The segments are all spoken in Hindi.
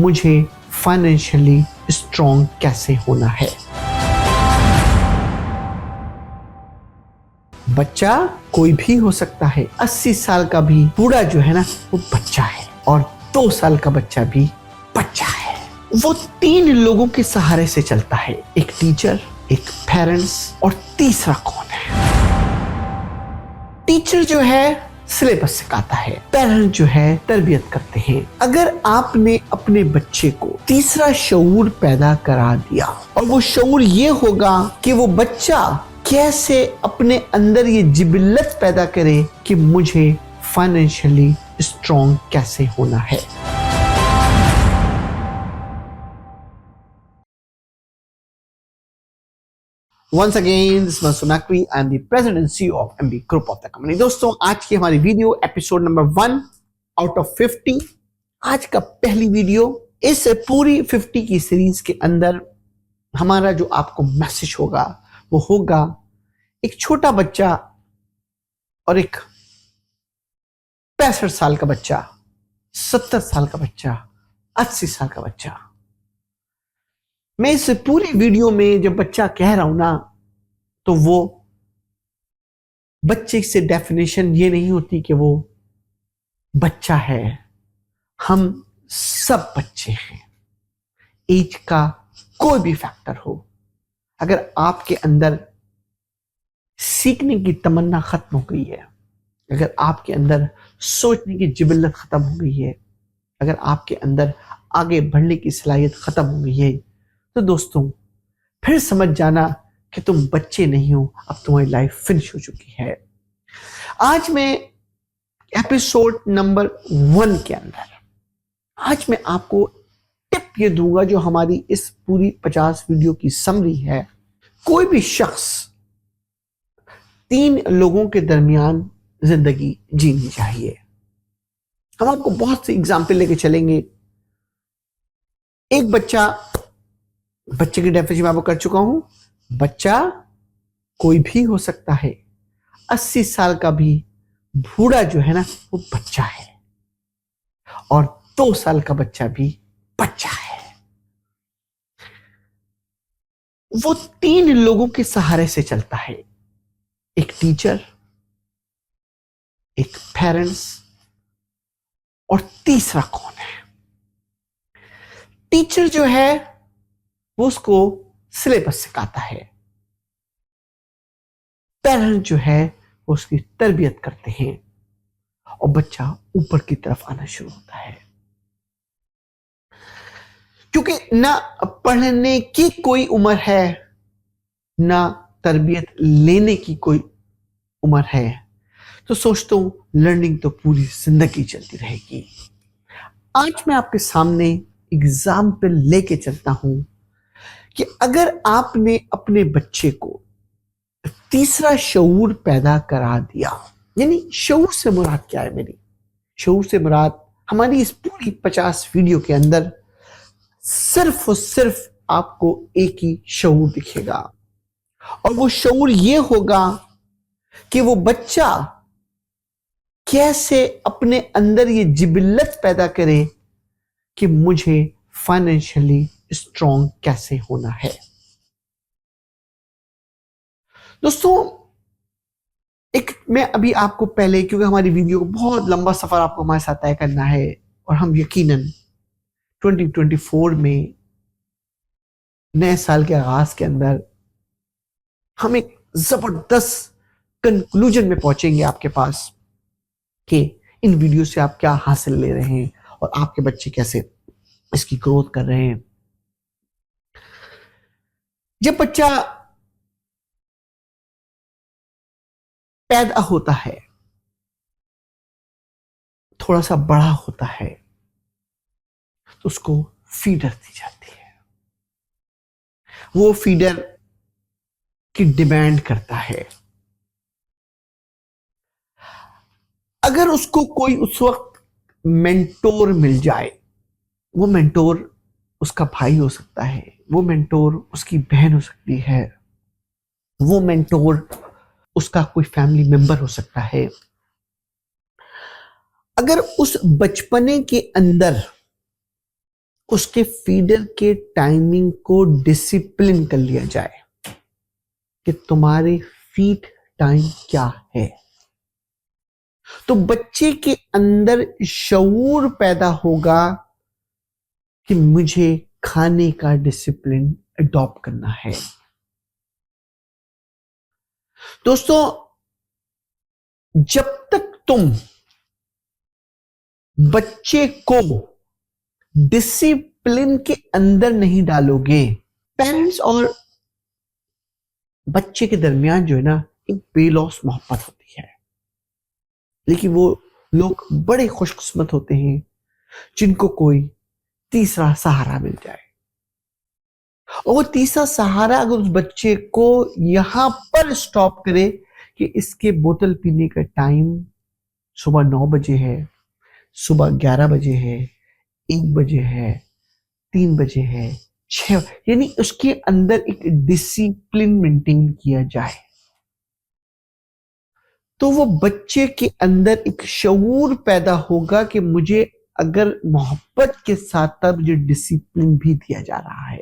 मुझे फाइनेंशियली स्ट्रॉन्ग कैसे होना है। बच्चा कोई भी हो सकता है। 80 साल का भी बूढ़ा जो है ना वो बच्चा है, और 2 साल का बच्चा भी बच्चा है। वो 3 लोगों के सहारे से चलता है, एक टीचर, एक पेरेंट्स, और तीसरा कौन है? टीचर जो है सिलेबस सिखाता है, पेरेंट जो है तरबियत करते हैं। अगर आपने अपने बच्चे को तीसरा शऊर पैदा करा दिया, और वो शऊर ये होगा कि वो बच्चा कैसे अपने अंदर ये जिबिल्लत पैदा करे कि मुझे फाइनेंशियली स्ट्रॉन्ग कैसे होना है। Once again, this is Mansur Naqvi. I am the president and CEO of MB Group of the company. दोस्तों, आज की हमारी video episode number 1 out of 50। आज का पहली वीडियो। इस पूरी 50 की सीरीज के अंदर हमारा जो आपको मैसेज होगा वो होगा एक छोटा बच्चा और एक 65 साल का बच्चा, 70 साल का बच्चा, 80 साल का बच्चा। मैं इस पूरी वीडियो में जब बच्चा कह रहा हूं ना, तो वो बच्चे से डेफिनेशन ये नहीं होती कि वो बच्चा है। हम सब बच्चे हैं। एज का कोई भी फैक्टर हो, अगर आपके अंदर सीखने की तमन्ना खत्म हो गई है, अगर आपके अंदर सोचने की जिबिल्लत खत्म हो गई है, अगर आपके अंदर आगे बढ़ने की सलाहियत खत्म हो गई है, तो दोस्तों फिर समझ जाना कि तुम बच्चे नहीं हो, अब तुम्हारी लाइफ फिनिश हो चुकी है। आज मैं एपिसोड नंबर 1 के अंदर आज मैं आपको टिप ये दूंगा जो हमारी इस पूरी 50 वीडियो की समरी है। कोई भी शख्स 3 लोगों के दरमियान जिंदगी जीनी चाहिए। हम आपको बहुत सी एग्जाम्पल लेके चलेंगे। एक बच्चा, बच्चे की डेफिनेशन मैं आपको कर चुका हूं। बच्चा कोई भी हो सकता है। 80 साल का भी बूढ़ा जो है ना वो बच्चा है, और 2 साल का बच्चा भी बच्चा है। वो 3 लोगों के सहारे से चलता है, एक टीचर, एक पेरेंट्स, और तीसरा कौन है? टीचर जो है वो उसको सिलेबस सिखाता है, पेरेंट जो है वो उसकी तरबियत करते हैं, और बच्चा ऊपर की तरफ आना शुरू होता है। क्योंकि ना पढ़ने की कोई उम्र है, ना तरबियत लेने की कोई उम्र है, तो सोचता हूं लर्निंग तो पूरी जिंदगी चलती रहेगी। आज मैं आपके सामने एग्जाम्पल लेके चलता हूं कि अगर आपने अपने बच्चे को तीसरा शऊर पैदा करा दिया, यानी शऊर से मुराद क्या है मेरी? शऊर से मुराद हमारी इस पूरी 50 वीडियो के अंदर सिर्फ और सिर्फ आपको एक ही शऊर दिखेगा, और वो शऊर ये होगा कि वो बच्चा कैसे अपने अंदर ये जिबिल्लत पैदा करे कि मुझे फाइनेंशियली स्ट्रॉन्ग कैसे होना है। दोस्तों, एक मैं अभी आपको पहले, क्योंकि हमारी वीडियो को बहुत लंबा सफर आपको हमारे साथ तय करना है, और हम यकीनन 2024 में नए साल के आगाज के अंदर हम एक जबरदस्त कंक्लूजन में पहुंचेंगे आपके पास कि इन वीडियो से आप क्या हासिल ले रहे हैं और आपके बच्चे कैसे इसकी ग्रोथ कर रहे हैं। जब बच्चा पैदा होता है, थोड़ा सा बड़ा होता है, तो उसको फीडर दी जाती है। वो फीडर की डिमांड करता है। अगर उसको कोई उस वक्त मेंटोर मिल जाए, वो मेंटोर उसका भाई हो सकता है, वो मेंटोर उसकी बहन हो सकती है, वो मेंटोर उसका कोई फैमिली मेंबर हो सकता है। अगर उस बचपने के अंदर उसके फीडर के टाइमिंग को डिसिप्लिन कर लिया जाए कि तुम्हारे फीड टाइम क्या है, तो बच्चे के अंदर शऊर पैदा होगा कि मुझे खाने का डिसिप्लिन अडॉप्ट करना है। दोस्तों, जब तक तुम बच्चे को डिसिप्लिन के अंदर नहीं डालोगे, पेरेंट्स और बच्चे के दरमियान जो है ना, एक बेलौस मोहब्बत होती है। लेकिन वो लोग बड़े खुशकिस्मत होते हैं जिनको कोई तीसरा सहारा मिल जाए, और वो तीसरा सहारा अगर उस बच्चे को यहां पर स्टॉप करे कि इसके बोतल पीने का टाइम सुबह 9 बजे है, सुबह 11 बजे है, 1 बजे है, 3 बजे है, 6, यानी उसके अंदर एक डिसिप्लिन मेंटेन किया जाए, तो वो बच्चे के अंदर एक शऊर पैदा होगा कि मुझे अगर मोहब्बत के साथ साथ मुझे डिसिप्लिन भी दिया जा रहा है।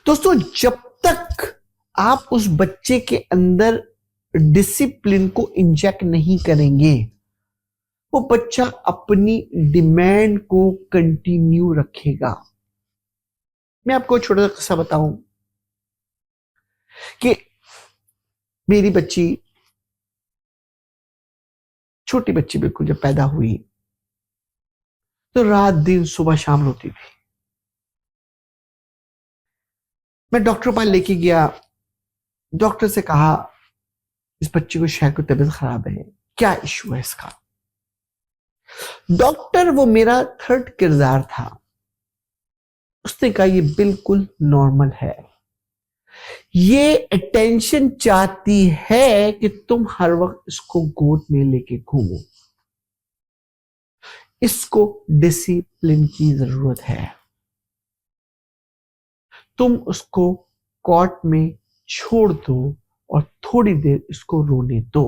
दोस्तों, जब तक आप उस बच्चे के अंदर डिसिप्लिन को इंजेक्ट नहीं करेंगे, वो बच्चा अपनी डिमांड को कंटिन्यू रखेगा। मैं आपको छोटा सा किस्सा बताऊं कि मेरी बच्ची, छोटी बच्ची बिल्कुल जब पैदा हुई तो रात दिन सुबह शाम रोती थी। मैं डॉक्टर पास लेके गया, डॉक्टर से कहा इस बच्चे को शायद कोई तबीयत खराब है, क्या इश्यू है इसका। डॉक्टर वो मेरा थर्ड किरदार था, उसने कहा ये बिल्कुल नॉर्मल है, ये अटेंशन चाहती है कि तुम हर वक्त इसको गोद में लेके घूमो, इसको डिसिप्लिन की जरूरत है, तुम उसको कॉट में छोड़ दो और थोड़ी देर इसको रोने दो,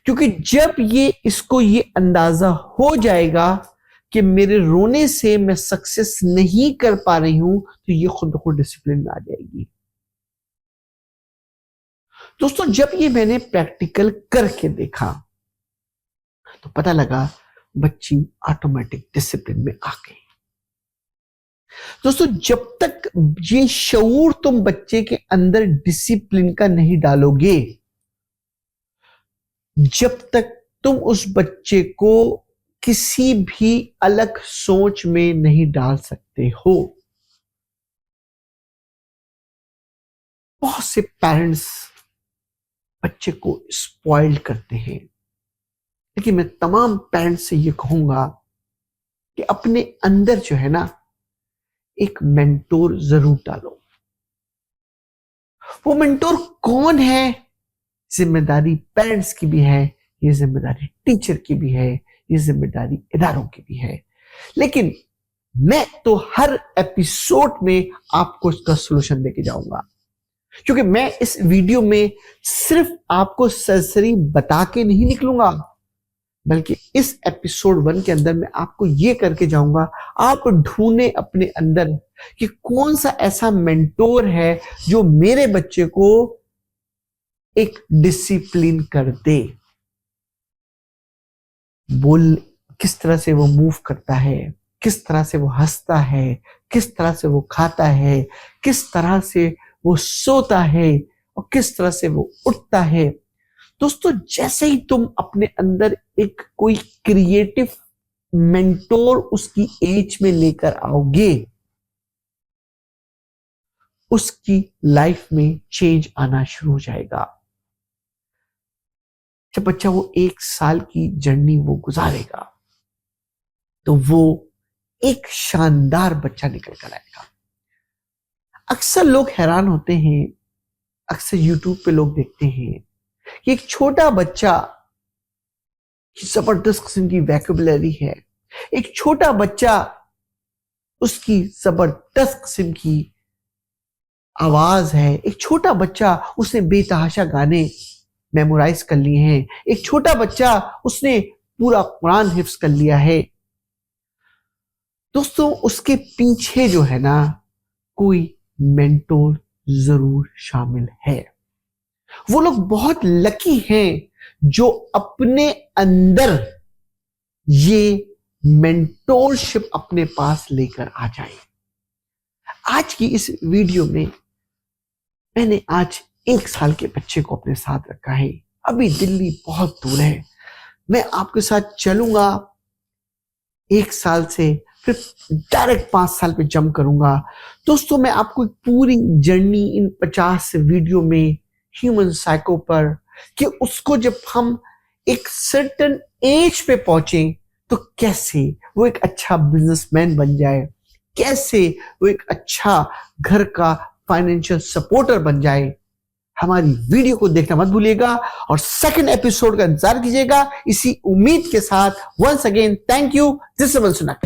क्योंकि जब ये इसको ये अंदाजा हो जाएगा कि मेरे रोने से मैं सक्सेस नहीं कर पा रही हूं, तो ये खुद ब खुद डिसिप्लिन में आ जाएगी। दोस्तों, जब ये मैंने प्रैक्टिकल करके देखा तो पता लगा बच्ची ऑटोमेटिक डिसिप्लिन में आ गई। दोस्तों, जब तक ये शऊर तुम बच्चे के अंदर डिसिप्लिन का नहीं डालोगे, जब तक तुम उस बच्चे को किसी भी अलग सोच में नहीं डाल सकते हो। बहुत से पेरेंट्स बच्चे को स्पॉइल्ड करते हैं, लेकिन मैं तमाम पेरेंट्स से ये कहूंगा कि अपने अंदर जो है ना, एक मेंटोर जरूर डालो। वो मेंटोर कौन है? जिम्मेदारी पेरेंट्स की भी है, ये जिम्मेदारी टीचर की भी है, ये जिम्मेदारी इदारों की भी है। लेकिन मैं तो हर एपिसोड में आपको इसका सॉल्यूशन देके जाऊंगा, क्योंकि मैं इस वीडियो में सिर्फ आपको सरसरी बता के नहीं निकलूंगा, बल्कि इस एपिसोड 1 के अंदर मैं आपको ये करके जाऊंगा, आप ढूंढे अपने अंदर कि कौन सा ऐसा मेंटोर है जो मेरे बच्चे को एक डिसिप्लिन कर दे। बोल किस तरह से वो मूव करता है, किस तरह से वो हंसता है, किस तरह से वो खाता है, किस तरह से वो सोता है और किस तरह से वो उठता है। दोस्तों, जैसे ही तुम अपने अंदर एक कोई क्रिएटिव मेंटोर उसकी एज में लेकर आओगे, उसकी लाइफ में चेंज आना शुरू हो जाएगा। जब बच्चा वो 1 साल की जर्नी वो गुजारेगा, तो वो एक शानदार बच्चा निकल कर आएगा। अक्सर लोग हैरान होते हैं, अक्सर यूट्यूब पे लोग देखते हैं कि एक छोटा बच्चा की जबरदस्त किस्म की वैकेबुलरी है, एक छोटा बच्चा उसकी जबरदस्त किस्म की आवाज है, एक छोटा बच्चा उसने बेतहाशा गाने मेमोराइज कर लिए हैं, एक छोटा बच्चा उसने पूरा कुरान हिफ्ज कर लिया है। दोस्तों उसके पीछे जो है ना कोई मेंटोर जरूर शामिल है। वो लोग बहुत लकी हैं जो अपने अंदर ये मेंटोरशिप अपने पास लेकर आ जाए। आज की इस वीडियो में मैंने आज 1 साल के बच्चे को अपने साथ रखा है। अभी दिल्ली बहुत दूर है, मैं आपके साथ चलूंगा 1 साल से, फिर डायरेक्ट 5 साल पे जंप करूंगा। दोस्तों मैं आपको पूरी जर्नी इन 50 वीडियो में ह्यूमन साइको पर, कि उसको जब हम एक सर्टेन एज पे पहुंचे तो कैसे वो एक अच्छा बिजनेसमैन बन जाए, कैसे वो एक अच्छा घर का फाइनेंशियल सपोर्टर बन जाए। हमारी वीडियो को देखना मत भूलिएगा और सेकंड एपिसोड का इंतजार कीजिएगा। इसी उम्मीद के साथ once again thank you. This is सुना।